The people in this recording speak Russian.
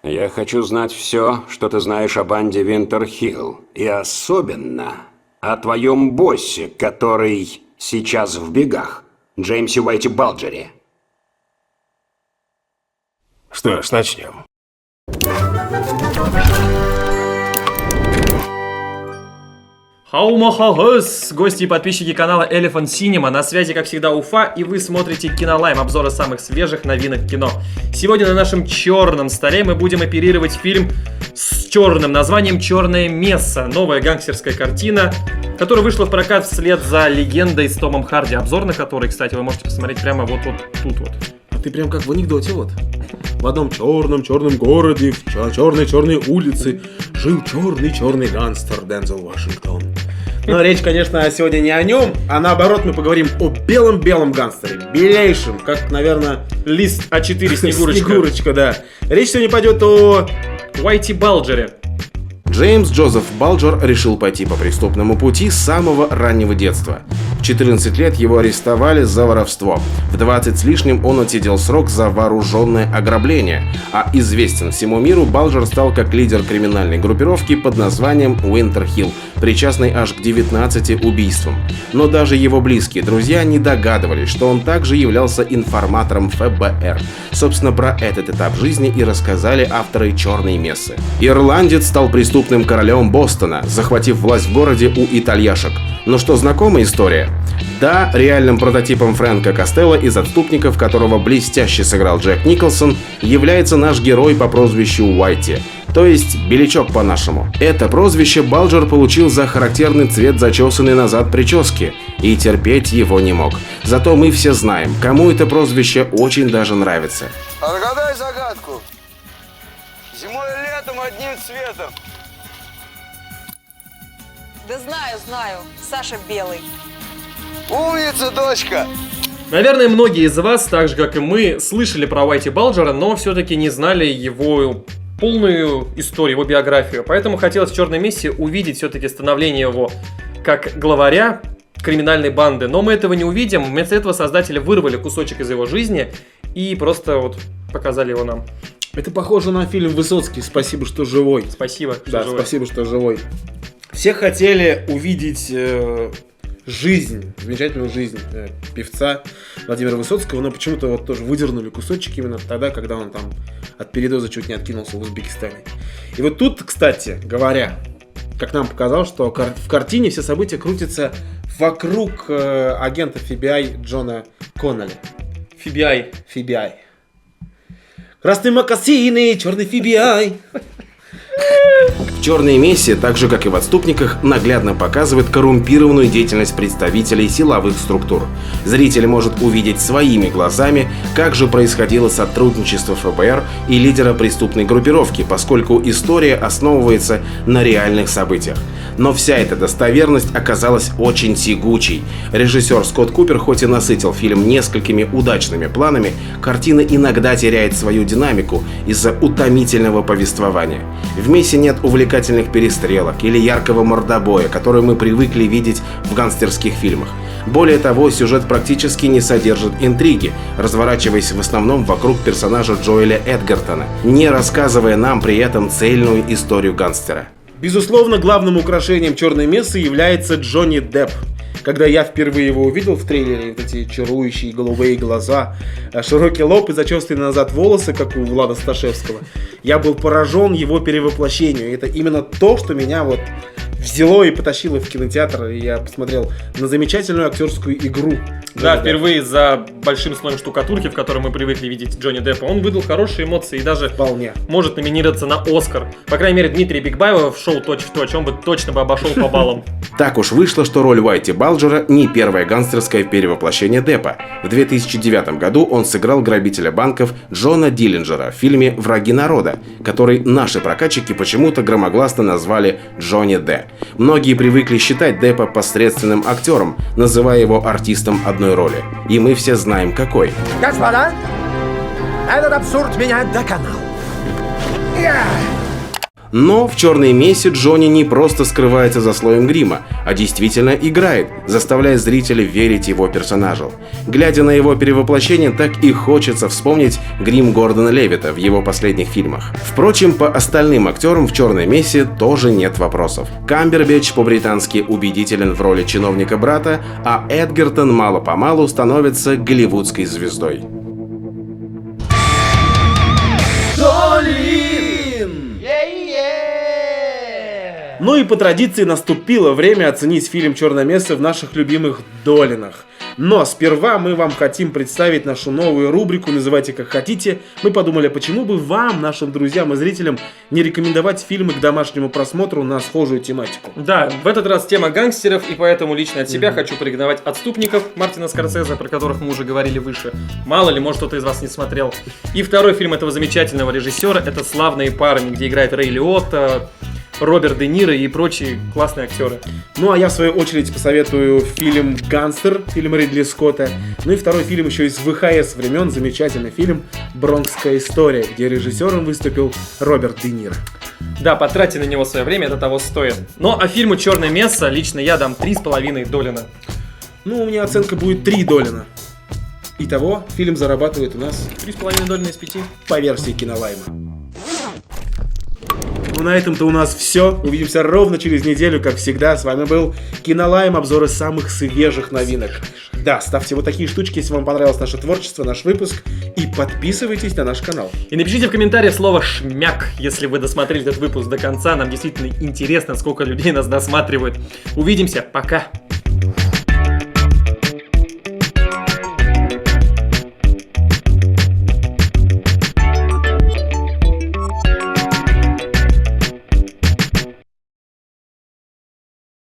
Я хочу знать все, что ты знаешь о банде Винтерхилл. И особенно о твоем боссе, который сейчас в бегах. Джеймсе Уайти Балджере. Что ж, начнем. Хаумахагыс, гости и подписчики канала Elephant Cinema. На связи, как всегда, Уфа, и вы смотрите Кинолайм, обзоры самых свежих новинок кино. Сегодня на нашем черном столе мы будем оперировать фильм с черным названием «Черное месса». Новая гангстерская картина, которая вышла в прокат вслед за «Легендой» с Томом Харди. Обзор на который, кстати, вы можете посмотреть прямо вот тут вот. А ты прям как в анекдоте вот. В одном черном городе, в черной улице жил черный гангстер Дензел Вашингтон. Но речь, конечно, сегодня не о нем, а наоборот мы поговорим о белом гангстере. Белейшем, как, наверное... Лист А4 Снегурочка. Снегурочка, да. Речь сегодня пойдет о... Уайти Балджере. Джеймс Джозеф Балджер решил пойти по преступному пути с самого раннего детства. В 14 лет его арестовали за воровство. В 20 с лишним он отсидел срок за вооруженное ограбление. А известен всему миру Балджер стал как лидер криминальной группировки под названием Винтерхилл, причастный аж к 19 убийствам. Но даже его близкие друзья не догадывались, что он также являлся информатором ФБР. Собственно, про этот этап жизни и рассказали авторы «Черной мессы». Ирландец стал преступным королем Бостона, захватив власть в городе у итальяшек. Ну что, знакомая история? Да, реальным прототипом Фрэнка Костелло из «Отступников», которого блестяще сыграл Джек Николсон, является наш герой по прозвищу Уайти. То есть белячок по-нашему. Это прозвище Балджер получил за характерный цвет зачесанной назад прически и терпеть его не мог. Зато мы все знаем, кому это прозвище очень даже нравится. Отгадай загадку. Зимой и летом одним цветом. Да знаю. Саша Белый. Умница, дочка. Наверное, многие из вас, так же как и мы, слышали про Уайти Балджера, но все-таки не знали его полную историю, его биографию. Поэтому хотелось в «Черной мессе» увидеть все-таки становление его как главаря криминальной банды. Но мы этого не увидим. Вместо этого создатели вырвали кусочек из его жизни и просто вот показали его нам. Это похоже на фильм «Высоцкий. Спасибо, что живой». Спасибо, что Да, живой. спасибо, что живой. Все хотели увидеть замечательную жизнь певца Владимира Высоцкого, но почему-то вот тоже выдернули кусочек именно тогда, когда он там от передоза чуть не откинулся в Узбекистане. И вот тут, кстати говоря, как нам показалось, что в картине все события крутятся вокруг агента FBI Джона Коннелли. FBI. Красные мокасины, черный FBI. В «Черной мессе», так же как и в «Отступниках», наглядно показывает коррумпированную деятельность представителей силовых структур. Зритель может увидеть своими глазами, как же происходило сотрудничество ФБР и лидера преступной группировки, поскольку история основывается на реальных событиях. Но вся эта достоверность оказалась очень тягучей. Режиссер Скотт Купер хоть и насытил фильм несколькими удачными планами, картина иногда теряет свою динамику из-за утомительного повествования. В мессе нет увлекательных перестрелок или яркого мордобоя, который мы привыкли видеть в гангстерских фильмах. Более того, сюжет практически не содержит интриги, разворачиваясь в основном вокруг персонажа Джоэля Эдгертона, не рассказывая нам при этом цельную историю гангстера. Безусловно, главным украшением «Черной мессы» является Джонни Депп. Когда я впервые его увидел в трейлере, вот эти чарующие голубые глаза, широкий лоб и зачесанные назад волосы, как у Влада Сташевского, я был поражен его перевоплощению. И это именно то, что меня вот взяло и потащило в кинотеатр, и я посмотрел на замечательную актерскую игру. Да, впервые за большим слоем штукатурки, в котором мы привыкли видеть Джонни Деппа, он выдал хорошие эмоции и даже Вполне. может номинироваться на Оскар. По крайней мере, Дмитрия Бигбаева в шоу «Точь в точь» он бы точно обошел по баллам. Так уж вышло, что роль Уайти Балджера не первое гангстерское перевоплощение Деппа. В 2009 году он сыграл грабителя банков Джона Диллинджера в фильме «Враги народа», который наши прокатчики почему-то громогласно назвали Джонни Д. Многие привыкли считать Деппа посредственным актером, называя его артистом одной роли. И мы все знаем какой. Господа, этот абсурд меня доконал. Но в «Черной мессе» Джонни не просто скрывается за слоем грима, а действительно играет, заставляя зрителя верить его персонажу. Глядя на его перевоплощение, так и хочется вспомнить грим Гордона Левитта в его последних фильмах. Впрочем, по остальным актерам в «Черной мессе» тоже нет вопросов. Камбербэтч по-британски убедителен в роли чиновника-брата, а Эдгертон мало-помалу становится голливудской звездой. Ну и по традиции наступило время оценить фильм «Черная месса» в наших любимых долинах. Но сперва мы вам хотим представить нашу новую рубрику, называйте как хотите. Мы подумали, почему бы вам, нашим друзьям и зрителям, не рекомендовать фильмы к домашнему просмотру на схожую тематику. Да, в этот раз тема гангстеров, и поэтому лично от себя хочу порекомендовать «Отступников» Мартина Скорсезе, про которых мы уже говорили выше. Мало ли, может кто-то из вас не смотрел. И второй фильм этого замечательного режиссера — это «Славные парни», где играет Рэй Лиотта, Роберт Де Ниро и прочие классные актеры. Ну а я в свою очередь посоветую фильм «Гангстер», фильм Ридли Скотта. Ну и второй фильм еще из ВХС времен, замечательный фильм «Бронкская история», где режиссером выступил Роберт Де Ниро. Да, потратьте на него свое время, это того стоит. Ну а фильму «Черная месса» лично я дам 3,5 долина. Ну, у меня оценка будет 3 долина. Итого, фильм зарабатывает у нас 3,5 долина из 5. по версии Кинолайма. Ну, на этом-то у нас все. Увидимся ровно через неделю, как всегда. С вами был Кинолайм, обзоры самых свежих новинок. Да, ставьте вот такие штучки, если вам понравилось наше творчество, наш выпуск. И подписывайтесь на наш канал. И напишите в комментариях слово «шмяк», если вы досмотрели этот выпуск до конца. Нам действительно интересно, сколько людей нас досматривают. Увидимся, пока!